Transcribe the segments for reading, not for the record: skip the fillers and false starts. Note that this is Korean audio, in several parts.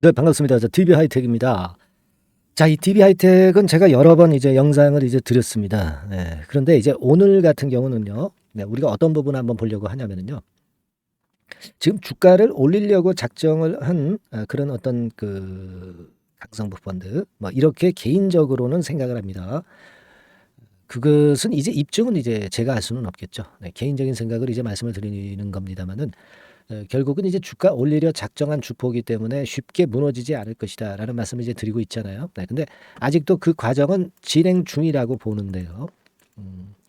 네, 반갑습니다. DB 하이텍입니다. 자, 이 DB 하이텍은 제가 여러 번 이제 영상을 이제 드렸습니다. 네. 그런데 이제 오늘 같은 경우는요. 네, 우리가 어떤 부분을 한번 보려고 하냐면은요. 지금 주가를 올리려고 작정을 한 그런 어떤 그 강성부 펀드 뭐 이렇게 개인적으로는 생각을 합니다. 그것은 이제 입증은 이제 제가 할 수는 없겠죠. 네, 개인적인 생각을 이제 말씀을 드리는 겁니다만은 결국은 이제 주가 올리려 작정한 주포이기 때문에 쉽게 무너지지 않을 것이다라는 말씀을 이제 드리고 있잖아요. 네, 근데 아직도 그 과정은 진행 중이라고 보는데요.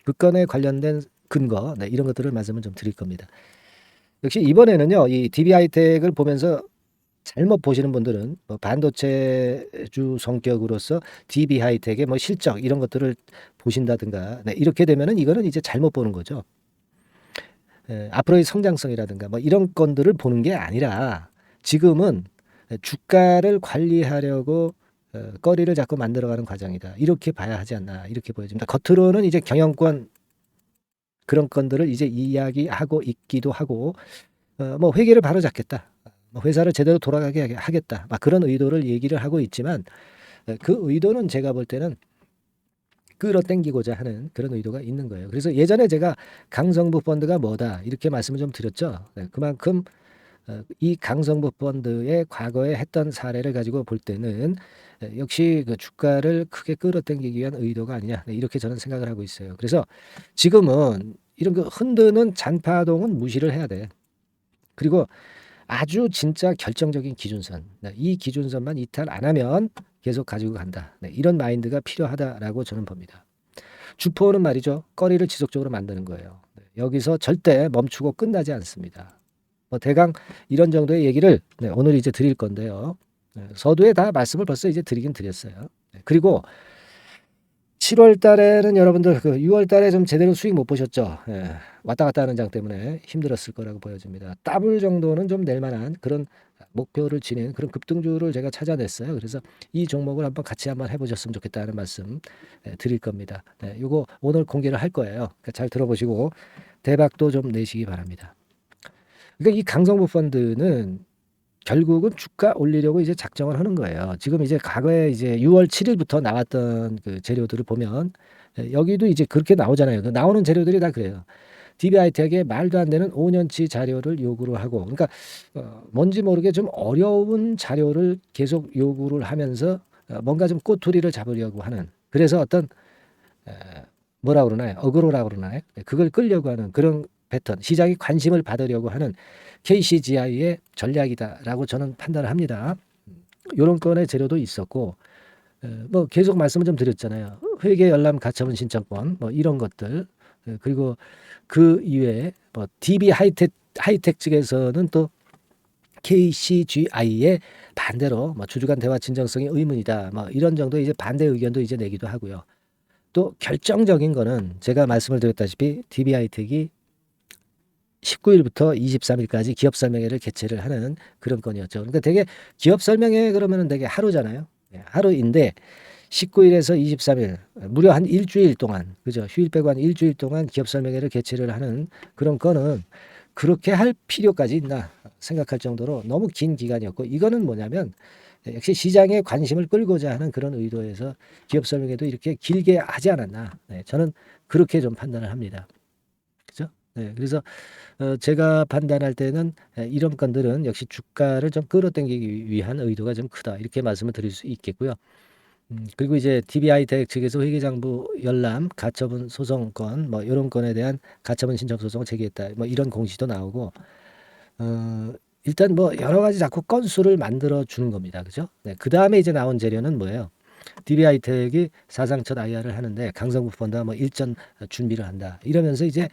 그 건에 관련된 근거, 네, 이런 것들을 말씀을 좀 드릴 겁니다. 역시 이번에는요, 이 DB 하이텍을 보면서 잘못 보시는 분들은 뭐 반도체주 성격으로서 DB 하이텍의 뭐 실적 이런 것들을 보신다든가, 네, 이렇게 되면은 이거는 이제 잘못 보는 거죠. 앞으로의 성장성이라든가 뭐 이런 건들을 보는 게 아니라 지금은 주가를 관리하려고 거리를 자꾸 만들어가는 과정이다. 이렇게 봐야 하지 않나 이렇게 보여집니다. 겉으로는 이제 경영권 그런 건들을 이제 이야기하고 있기도 하고 뭐 회계를 바로잡겠다. 뭐 회사를 제대로 돌아가게 하겠다. 막 그런 의도를 얘기를 하고 있지만 그 의도는 제가 볼 때는 끌어당기고자 하는 그런 의도가 있는 거예요. 그래서 예전에 제가 강성부 펀드가 뭐다 이렇게 말씀을 좀 드렸죠. 그만큼 이 강성부 펀드의 과거에 했던 사례를 가지고 볼 때는 역시 그 주가를 크게 끌어당기기 위한 의도가 아니냐, 네, 이렇게 저는 생각을 하고 있어요. 그래서 지금은 이런 그 흔드는 잔파동은 무시를 해야 돼. 그리고 아주 진짜 결정적인 기준선, 네, 이 기준선만 이탈 안 하면 계속 가지고 간다. 네, 이런 마인드가 필요하다라고 저는 봅니다. 주포는 말이죠. 거리를 지속적으로 만드는 거예요. 네, 여기서 절대 멈추고 끝나지 않습니다. 뭐 대강 이런 정도의 얘기를 오늘 이제 드릴 건데요. 서두에 다 말씀을 벌써 이제 드리긴 드렸어요. 그리고 7월 달에는 여러분들 그 6월 달에 좀 제대로 수익 못 보셨죠? 왔다 갔다 하는 장 때문에 힘들었을 거라고 보여집니다. 더블 정도는 좀 낼 만한 그런 목표를 지닌 그런 급등주를 제가 찾아냈어요. 그래서 이 종목을 한번 같이 한번 해보셨으면 좋겠다는 말씀 드릴 겁니다. 이거 오늘 공개를 할 거예요. 그러니까 잘 들어보시고 대박도 좀 내시기 바랍니다. 그러니까 이 강성부 펀드는 결국은 주가 올리려고 이제 작정을 하는 거예요. 지금 이제 과거에 이제 6월 7일부터 나왔던 그 재료들을 보면 여기도 이제 그렇게 나오잖아요. 그 나오는 재료들이 다 그래요. DBI텍에 말도 안 되는 5년치 자료를 요구를 하고, 그러니까 뭔지 모르게 좀 어려운 자료를 계속 요구를 하면서 뭔가 좀 꼬투리를 잡으려고 하는. 그래서 어떤 에, 뭐라 그러나요? 어그로라 그러나요? 그걸 끌려고 하는 그런 패턴, 시장이 관심을 받으려고 하는 KCGI의 전략이다라고 저는 판단을 합니다. 요런 건의 재료도 있었고 뭐 계속 말씀을 좀 드렸잖아요. 회계 열람 가처분 신청권 뭐 이런 것들 그리고 그 이외에 뭐 DB 하이텍 측에서는 또 KCGI의 반대로 뭐 주주 간 대화 진정성이 의문이다. 뭐 이런 정도의 이제 반대 의견도 이제 내기도 하고요. 또 결정적인 거는 제가 말씀을 드렸다시피 DB 하이텍이 19일부터 23일까지 기업 설명회를 개최를 하는 그런 건이었죠. 그러니까 되게 기업 설명회 그러면은 되게 하루잖아요. 하루인데 19일에서 23일 무려 한 일주일 동안 그죠? 휴일 빼고 한 일주일 동안 기업 설명회를 개최를 하는 그런 거는 그렇게 할 필요까지 있나 생각할 정도로 너무 긴 기간이었고 이거는 뭐냐면 역시 시장의 관심을 끌고자 하는 그런 의도에서 기업 설명회도 이렇게 길게 하지 않았나. 네, 저는 그렇게 좀 판단을 합니다. 그죠? 네, 그래서 제가 판단할 때는 이런 건들은 역시 주가를 좀 끌어당기기 위한 의도가 좀 크다. 이렇게 말씀을 드릴 수 있겠고요. 그리고 이제 DB하이텍 측에서 회계장부 열람, 가처분 소송권 뭐 이런 건에 대한 가처분 신청 소송을 제기했다. 뭐 이런 공시도 나오고 일단 뭐 여러 가지 자꾸 건수를 만들어 주는 겁니다. 그죠? 네, 그다음에 이제 나온 재료는 뭐예요? DB하이텍이 사상 첫 IR을 하는데 강성구 펀드와 뭐 일전 준비를 한다. 이러면서 이제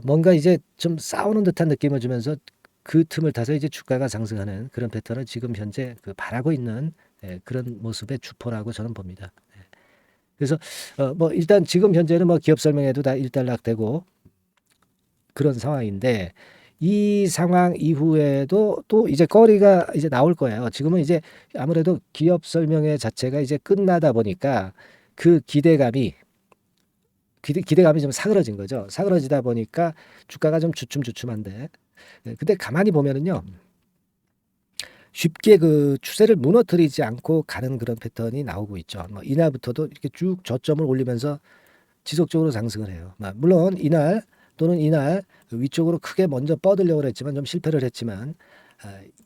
뭔가 이제 좀 싸우는 듯한 느낌을 주면서 그 틈을 타서 이제 주가가 상승하는 그런 패턴을 지금 현재 그 바라고 있는 그런 모습의 주포라고 저는 봅니다. 그래서 뭐 일단 지금 현재는 뭐 기업 설명회도 다 일단락되고 그런 상황인데 이 상황 이후에도 또 이제 거리가 이제 나올 거예요. 지금은 이제 아무래도 기업 설명회 자체가 이제 끝나다 보니까 그 기대감이 좀 사그러진 거죠. 사그러지다 보니까 주가가 좀 주춤주춤한데 근데 가만히 보면은요. 쉽게 그 추세를 무너뜨리지 않고 가는 그런 패턴이 나오고 있죠. 뭐 이날부터도 이렇게 쭉 저점을 올리면서 지속적으로 상승을 해요. 물론 이날 또는 이날 위쪽으로 크게 먼저 뻗으려고 했지만 좀 실패를 했지만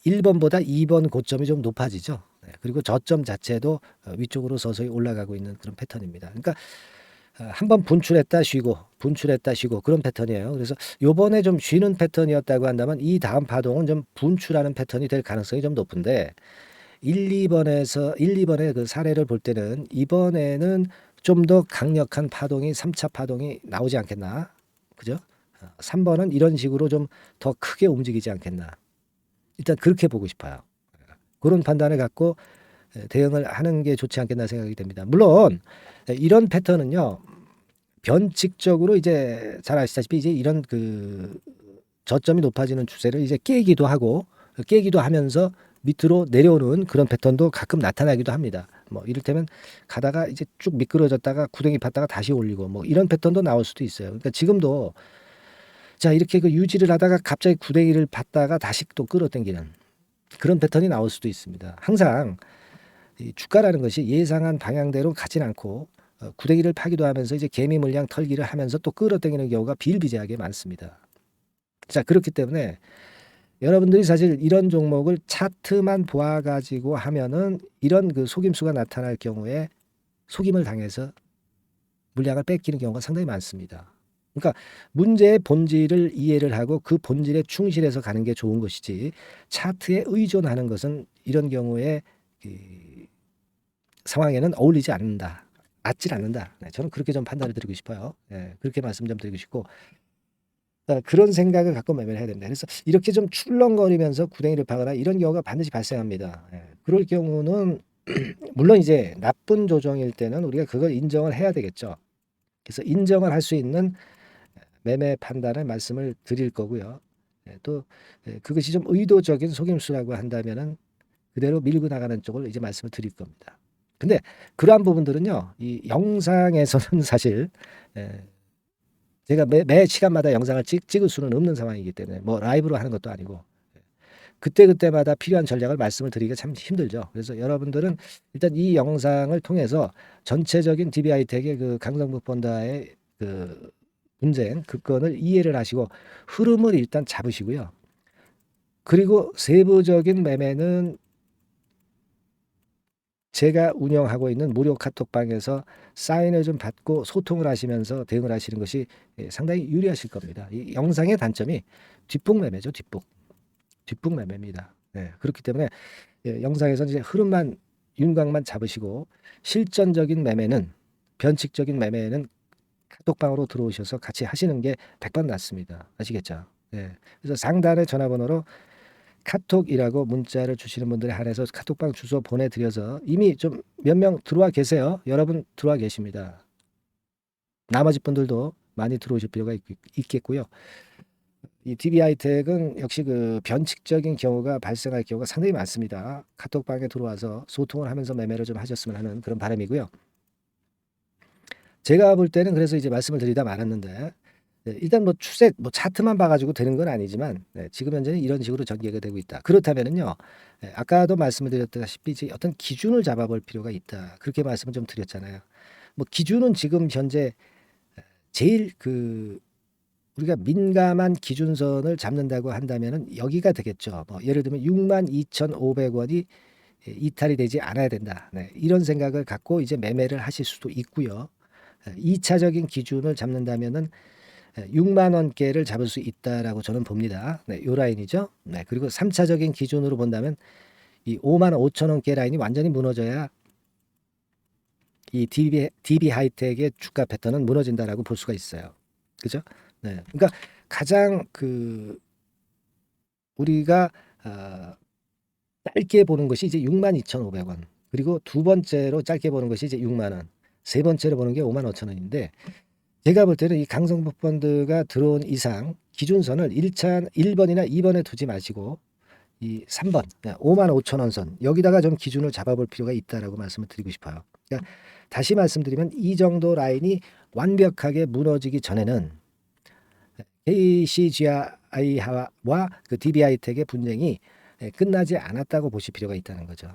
1번보다 2번 고점이 좀 높아지죠. 네, 그리고 저점 자체도 위쪽으로 서서히 올라가고 있는 그런 패턴입니다. 그러니까 한번 분출했다 쉬고 분출했다 쉬고 그런 패턴이에요. 그래서 요번에 좀 쉬는 패턴이었다고 한다면 이 다음 파동은 좀 분출하는 패턴이 될 가능성이 좀 높은데 1, 2번의 그 사례를 볼 때는 이번에는 좀 더 강력한 파동이 3차 파동이 나오지 않겠나. 그죠? 3번은 이런 식으로 좀 더 크게 움직이지 않겠나. 일단 그렇게 보고 싶어요. 그런 판단을 갖고 대응을 하는 게 좋지 않겠나 생각이 됩니다. 물론 이런 패턴은요. 변칙적으로 이제 잘 아시다시피 이제 이런 그 저점이 높아지는 추세를 이제 깨기도 하고 깨기도 하면서 밑으로 내려오는 그런 패턴도 가끔 나타나기도 합니다. 뭐 이를테면 가다가 이제 쭉 미끄러졌다가 구덩이 팠다가 다시 올리고 뭐 이런 패턴도 나올 수도 있어요. 그러니까 지금도 자 이렇게 그 유지를 하다가 갑자기 구덩이를 팠다가 다시 또 끌어당기는 그런 패턴이 나올 수도 있습니다. 항상 이 주가라는 것이 예상한 방향대로 가진 않고 구덩이를 파기도 하면서 이제 개미 물량 털기를 하면서 또 끌어당기는 경우가 비일비재하게 많습니다. 자 그렇기 때문에 여러분들이 사실 이런 종목을 차트만 보아가지고 하면은 이런 그 속임수가 나타날 경우에 속임을 당해서 물량을 뺏기는 경우가 상당히 많습니다. 그러니까 문제의 본질을 이해를 하고 그 본질에 충실해서 가는 게 좋은 것이지 차트에 의존하는 것은 이런 경우에 상황에는 어울리지 않는다. 맞질 않는다. 네, 저는 그렇게 좀 판단을 드리고 싶어요. 네, 그렇게 말씀 좀 드리고 싶고 그런 생각을 갖고 매매를 해야 됩니다. 그래서 이렇게 좀 출렁거리면서 구덩이를 파거나 이런 경우가 반드시 발생합니다. 그럴 경우는 물론 이제 나쁜 조정일 때는 우리가 그걸 인정을 해야 되겠죠. 그래서 인정을 할 수 있는 매매 판단을 말씀을 드릴 거고요. 또 그것이 좀 의도적인 속임수라고 한다면은 그대로 밀고 나가는 쪽을 이제 말씀을 드릴 겁니다. 근데 그러한 부분들은요, 이 영상에서는 사실 제가 매 시간마다 영상을 찍을 수는 없는 상황이기 때문에 뭐 라이브로 하는 것도 아니고 그때그때마다 필요한 전략을 말씀을 드리기가 참 힘들죠. 그래서 여러분들은 일단 이 영상을 통해서 전체적인 DB하이텍의 그 강성무 펀드와의 그 분쟁, 그 건을 이해를 하시고 흐름을 일단 잡으시고요. 그리고 세부적인 매매는 제가 운영하고 있는 무료 카톡방에서 사인을 좀 받고 소통을 하시면서 대응을 하시는 것이 상당히 유리하실 겁니다. 이 영상의 단점이 뒷북 매매죠. 뒷북 매매입니다. 네, 그렇기 때문에 영상에서는 이제 흐름만 윤곽만 잡으시고 실전적인 매매는 변칙적인 매매는 카톡방으로 들어오셔서 같이 하시는 게 100번 낫습니다. 아시겠죠? 네. 그래서 상단의 전화번호로 카톡이라고 문자를 주시는 분들에 한해서 카톡방 주소 보내드려서 이미 좀 몇 명 들어와 계세요. 여러분 들어와 계십니다. 나머지 분들도 많이 들어오실 필요가 있겠고요. 이 DB하이텍은 역시 그 변칙적인 경우가 발생할 경우가 상당히 많습니다. 카톡방에 들어와서 소통을 하면서 매매를 좀 하셨으면 하는 그런 바람이고요. 제가 볼 때는 그래서 이제 말씀을 드리다 말았는데 일단 뭐 추세 뭐 차트만 봐가지고 되는 건 아니지만 지금 현재는 이런 식으로 전개가 되고 있다. 그렇다면은요, 아까도 말씀을 드렸다시피 이제 어떤 기준을 잡아볼 필요가 있다. 그렇게 말씀을 좀 드렸잖아요. 뭐 기준은 지금 현재 제일 그 우리가 민감한 기준선을 잡는다고 한다면은 여기가 되겠죠. 뭐 예를 들면 62,500원이 이탈이 되지 않아야 된다. 네, 이런 생각을 갖고 이제 매매를 하실 수도 있고요. 2차적인 기준을 잡는다면은 6만 원대를 잡을 수 있다라고 저는 봅니다. 네, 요 라인이죠. 네, 그리고 3차적인 기준으로 본다면 이 5만 5천 원대 라인이 완전히 무너져야 이 DB 하이텍의 주가 패턴은 무너진다라고 볼 수가 있어요. 그죠? 네. 그러니까 가장 그 우리가 짧게 보는 것이 이제 62,500원. 그리고 두 번째로 짧게 보는 것이 이제 6만 원. 세 번째로 보는 게 5만 5천 원인데 제가 볼 때는 이 강성무 펀드가 들어온 이상 기준선을 1번이나 2번에 두지 마시고 이 3번 5만 5천 원 선 여기다가 좀 기준을 잡아볼 필요가 있다라고 말씀을 드리고 싶어요. 그러니까 다시 말씀드리면 이 정도 라인이 완벽하게 무너지기 전에는 KCGI와 그 DB하이텍의 분쟁이 끝나지 않았다고 보실 필요가 있다는 거죠.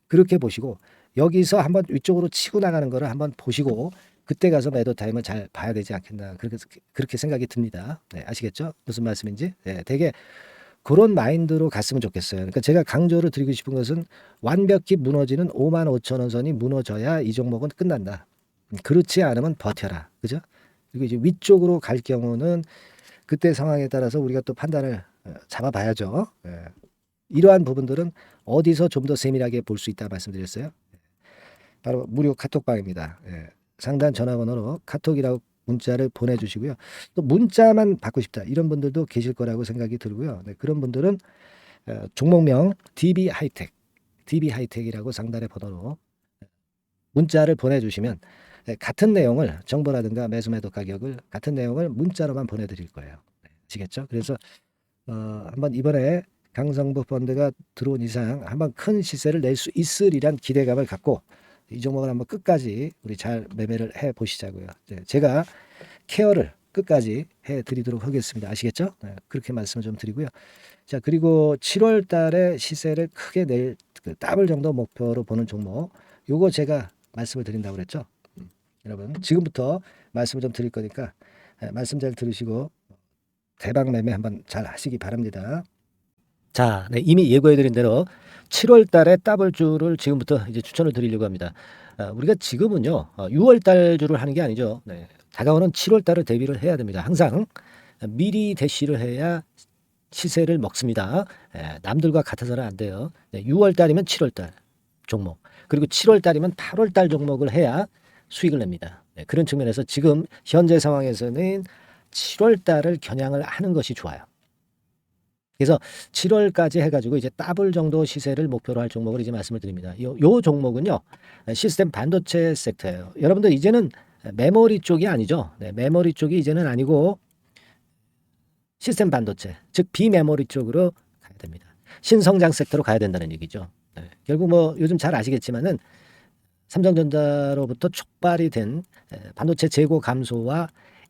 그렇게 보시고 여기서 한번 위쪽으로 치고 나가는 거를 한번 보시고 그때 가서 매도 타임을 잘 봐야 되지 않겠나 그렇게 생각이 듭니다. 아시겠죠? 무슨 말씀인지? 되게 그런 마인드로 갔으면 좋겠어요. 그러니까 제가 강조를 드리고 싶은 것은 완벽히 무너지는 55,000원 선이 무너져야 이 종목은 끝난다. 그렇지 않으면 버텨라. 그죠? 그리고 이제 위쪽으로 갈 경우는 그때 상황에 따라서 우리가 또 판단을 잡아봐야죠. 이러한 부분들은 어디서 좀 더 세밀하게 볼 수 있다 말씀드렸어요. 바로 무료 카톡방입니다. 상단 전화번호로 카톡이라고 문자를 보내주시고요. 또 문자만 받고 싶다 이런 분들도 계실 거라고 생각이 들고요. 그런 분들은 종목명 DB하이텍이라고 상단의 번호로 문자를 보내주시면 같은 내용을 정보라든가 매수 매도 가격을 같은 내용을 문자로만 보내드릴 거예요. 아시겠죠? 그래서 한번 이번에 강성부 펀드가 들어온 이상 한번 큰 시세를 낼 수 있으리란 기대감을 갖고 이 종목을 한번 끝까지 우리 잘 매매를 해 보시자고요. 제가 케어를 끝까지 해 드리도록 하겠습니다. 아시겠죠? 그렇게 말씀을 좀 드리고요. 자, 그리고 7월 달에 시세를 크게 낼 그 더블 정도 목표로 보는 종목 요거 제가 말씀을 드린다고 그랬죠. 여러분 지금부터 말씀을 좀 드릴 거니까 말씀 잘 들으시고 대박 매매 한번 잘 하시기 바랍니다. 자, 이미 예고해드린 대로 7월 달에 더블주를 지금부터 이제 추천을 드리려고 합니다. 우리가 지금은요, 6월 달주를 하는 게 아니죠. 다가오는 7월 달을 대비를 해야 됩니다. 항상 미리 대시를 해야 시세를 먹습니다. 남들과 같아서는 안 돼요. 6월 달이면 7월 달 종목, 그리고 7월 달이면 8월 달 종목을 해야 수익을 냅니다. 그런 측면에서 지금 현재 상황에서는 7월 달을 겨냥을 하는 것이 좋아요. 그래서 7월까지 해가지고 이제 더블 정도 시세를 목표로 할 종목을 이제 말씀을 드립니다. 요 종목은요, 시스템 반도체 섹터예요. 여러분들 이제는 메모리 쪽이 아니죠. 메모리 쪽이 이제는 아니고 시스템 반도체, 즉 비메모리 쪽으로 가야 됩니다. 신성장 섹터로 가야 된다는 얘기죠. 결국 뭐 요즘 잘 아시겠지만은 삼성전자로부터 촉발이 된 반도체 재고 감소와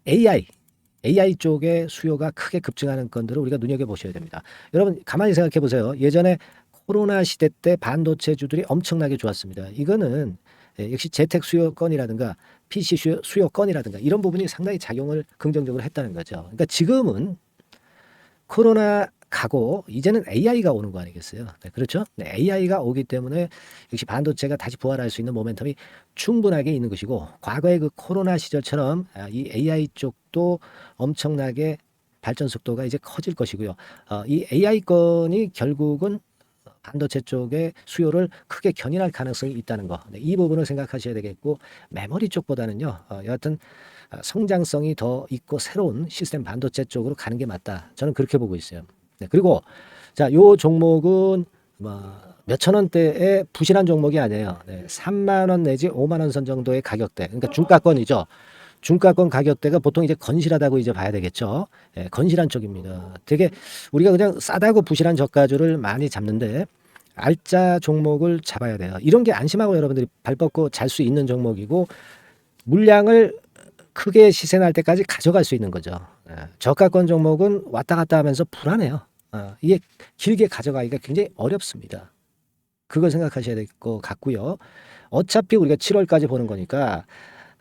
AI 쪽의 수요가 크게 급증하는 건들을 우리가 눈여겨보셔야 됩니다. 여러분 가만히 생각해 보세요. 예전에 코로나 시대 때 반도체주들이 엄청나게 좋았습니다. 이거는 역시 재택 수요건이라든가 PC 수요건이라든가 이런 부분이 상당히 작용을 긍정적으로 했다는 거죠. 그러니까 지금은 코로나 가고 이제는 AI가 오는 거 아니겠어요? 그렇죠? AI가 오기 때문에 역시 반도체가 다시 부활할 수 있는 모멘텀이 충분하게 있는 것이고 과거의 그 코로나 시절처럼 이 AI 쪽도 엄청나게 발전 속도가 이제 커질 것이고요. 이 AI 건이 결국은 반도체 쪽의 수요를 크게 견인할 가능성이 있다는 거. 이 부분을 생각하셔야 되겠고 메모리 쪽보다는요. 여하튼 성장성이 더 있고 새로운 시스템 반도체 쪽으로 가는 게 맞다. 저는 그렇게 보고 있어요. 그리고 자, 요 종목은 몇천 원대의 부실한 종목이 아니에요. 3만 원 내지 5만 원 선 정도의 가격대. 그러니까 중가권이죠. 중가권 가격대가 보통 이제 건실하다고 이제 봐야 되겠죠. 건실한 쪽입니다. 되게 우리가 그냥 싸다고 부실한 저가주를 많이 잡는데 알짜 종목을 잡아야 돼요. 이런 게 안심하고 여러분들이 발 뻗고 잘 수 있는 종목이고 물량을 크게 시세 날 때까지 가져갈 수 있는 거죠. 저가권 종목은 왔다 갔다 하면서 불안해요. 이게 길게 가져가기가 굉장히 어렵습니다. 그걸 생각하셔야 될 것 같고요. 어차피 우리가 7월까지 보는 거니까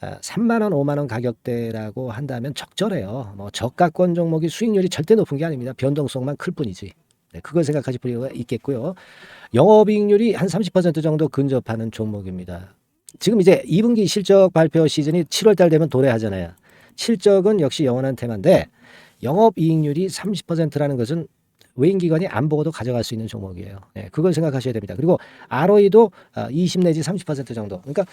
3만 원, 5만 원 가격대라고 한다면 적절해요. 뭐 저가권 종목이 수익률이 절대 높은 게 아닙니다. 변동성만 클 뿐이지. 그걸 생각하실 필요가 있겠고요. 영업이익률이 한 30% 정도 근접하는 종목입니다. 지금 이제 2분기 실적 발표 시즌이 7월 달 되면 도래하잖아요. 실적은 역시 영원한 테마인데 영업이익률이 30%라는 것은 외인기관이 안 보고도 가져갈 수 있는 종목이에요. 그걸 생각하셔야 됩니다. 그리고 ROE도 20 내지 30% 정도. 그러니까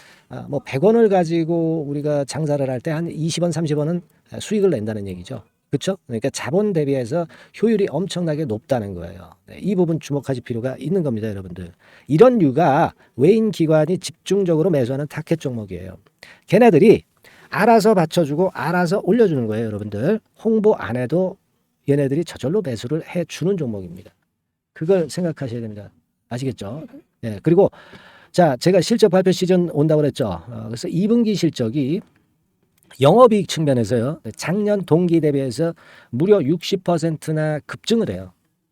뭐 100원을 가지고 우리가 장사를 할 때 한 20원, 30원은 수익을 낸다는 얘기죠. 그렇죠? 그러니까 자본 대비해서 효율이 엄청나게 높다는 거예요. 이 부분 주목하실 필요가 있는 겁니다, 여러분들. 이런 류가 외인 기관이 집중적으로 매수하는 타켓 종목이에요. 걔네들이 알아서 받쳐주고 알아서 올려주는 거예요, 여러분들. 홍보 안 해도 얘네들이 저절로 매수를 해주는 종목입니다. 그걸 생각하셔야 됩니다. 아시겠죠? 그리고 자, 제가 실적 발표 시즌 온다고 그랬죠. 그래서 2분기 실적이 영업이익 측면에서요. 작년 동기 대비해서 무려 60%나 급증을 해요.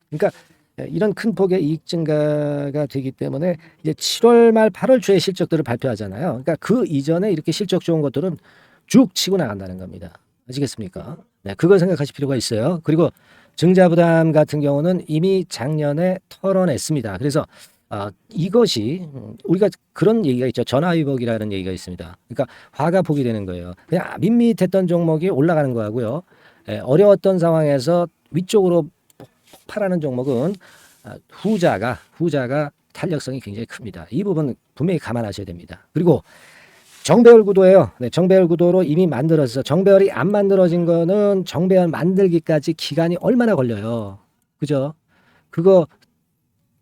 그러니까 이런 큰 폭의 이익 증가가 되기 때문에 이제 7월 말 8월 초에 실적들을 발표하잖아요. 그러니까 그 이전에 이렇게 실적 좋은 것들은 쭉 치고 나간다는 겁니다. 아시겠습니까? 네, 그걸 생각하실 필요가 있어요. 그리고 증자부담 같은 경우는 이미 작년에 털어냈습니다. 그래서 이것이 우리가 그런 얘기가 있죠. 전화위복이라는 얘기가 있습니다. 그러니까 화가 폭이 되는 거예요. 그냥 밋밋했던 종목이 올라가는 거하고요. 어려웠던 상황에서 위쪽으로 폭발하는 종목은 후자가 탄력성이 굉장히 큽니다. 이 부분 분명히 감안하셔야 됩니다. 그리고 정배열 구도예요. 네, 정배열 구도로 이미 만들어서 정배열이 안 만들어진 거는 정배열 만들기까지 기간이 얼마나 걸려요. 그죠? 그거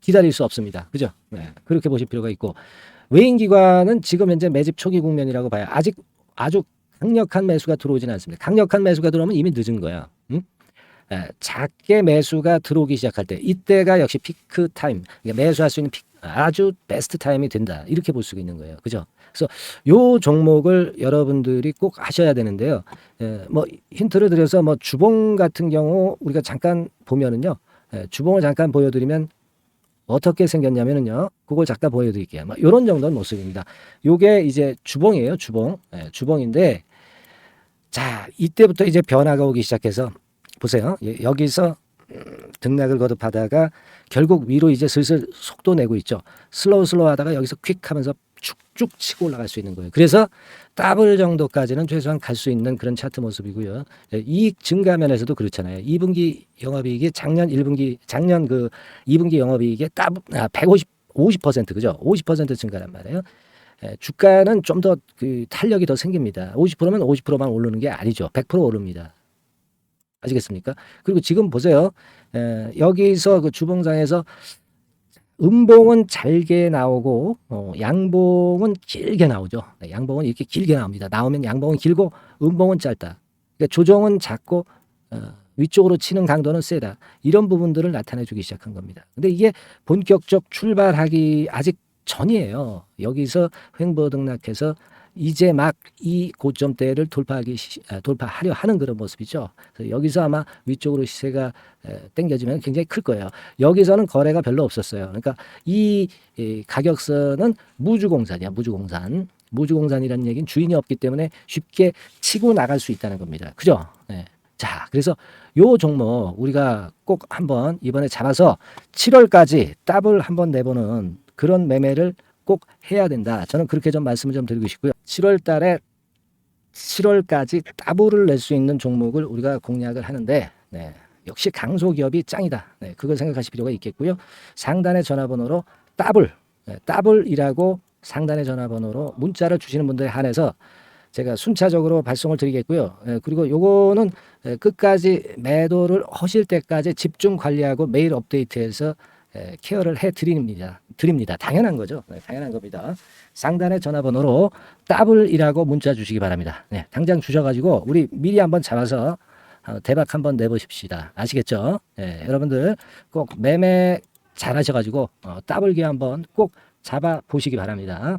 기다릴 수 없습니다. 그죠? 네, 그렇게 보실 필요가 있고 외인기관은 지금 현재 매집 초기 국면이라고 봐요. 아직 아주 강력한 매수가 들어오지는 않습니다. 강력한 매수가 들어오면 이미 늦은 거야. 응? 작게 매수가 들어오기 시작할 때 이때가 역시 피크 타임, 그러니까 매수할 수 있는 아주 베스트 타임이 된다. 이렇게 볼 수가 있는 거예요. 그죠? 그래서 요 종목을 여러분들이 꼭 하셔야 되는데요. 뭐 힌트를 드려서 뭐 주봉 같은 경우 우리가 잠깐 보면은요. 주봉을 잠깐 보여드리면 어떻게 생겼냐면은요. 그걸 잠깐 보여드릴게요. 뭐 이런 정도는 모습입니다. 요게 이제 주봉이에요. 주봉. 주봉인데 자 이때부터 이제 변화가 오기 시작해서 보세요. 여기서 등락을 거듭하다가 결국 위로 이제 슬슬 속도 내고 있죠. 슬로우 하다가 여기서 퀵 하면서 쭉쭉 치고 올라갈 수 있는 거예요. 그래서 더블 정도까지는 최소한 갈 수 있는 그런 차트 모습이고요. 이익 증가 면에서도 그렇잖아요. 2분기 영업이익이 작년 그 2분기 영업이익의 50% 그죠? 50% 증가란 말이에요. 주가는 좀 더 그 탄력이 더 생깁니다. 50%면 50%만 오르는 게 아니죠. 100% 오릅니다. 아시겠습니까? 그리고 지금 보세요. 여기서 그 주봉상에서 음봉은 잘게 나오고 양봉은 길게 나오죠. 네, 양봉은 이렇게 길게 나옵니다. 나오면 양봉은 길고 음봉은 짧다. 그러니까 조정은 작고 위쪽으로 치는 강도는 세다. 이런 부분들을 나타내주기 시작한 겁니다. 근데 이게 본격적 출발하기 아직 전이에요. 여기서 횡보 등락해서 이제 막 이 고점대를 돌파하려 하는 그런 모습이죠. 그래서 여기서 아마 위쪽으로 시세가 당겨지면 굉장히 클 거예요. 여기서는 거래가 별로 없었어요. 그러니까 이 가격선은 무주공산이야. 무주공산이라는 얘기는 주인이 없기 때문에 쉽게 치고 나갈 수 있다는 겁니다. 그죠? 네. 자, 그래서 요 종목 우리가 꼭 한번 이번에 잡아서 7월까지 더블 한번 내보는 그런 매매를 꼭 해야 된다. 저는 그렇게 좀 말씀을 좀 드리고 싶고요. 7월 달에 7월까지 더블을 낼 수 있는 종목을 우리가 공략을 하는데 네, 역시 강소기업이 짱이다. 네, 그걸 생각하실 필요가 있겠고요. 상단의 전화번호로 더블이라고 상단의 전화번호로 문자를 주시는 분들에 한해서 제가 순차적으로 발송을 드리겠고요. 그리고 요거는 끝까지 매도를 하실 때까지 집중 관리하고 매일 업데이트해서 케어를 해 드립니다. 당연한 거죠. 네, 당연한 겁니다. 상단의 전화번호로 더블이라고 문자 주시기 바랍니다. 네, 당장 주셔가지고 우리 미리 한번 잡아서 대박 한번 내보십시다. 아시겠죠? 네, 여러분들 꼭 매매 잘 하셔가지고 더블기 한번 꼭 잡아 보시기 바랍니다.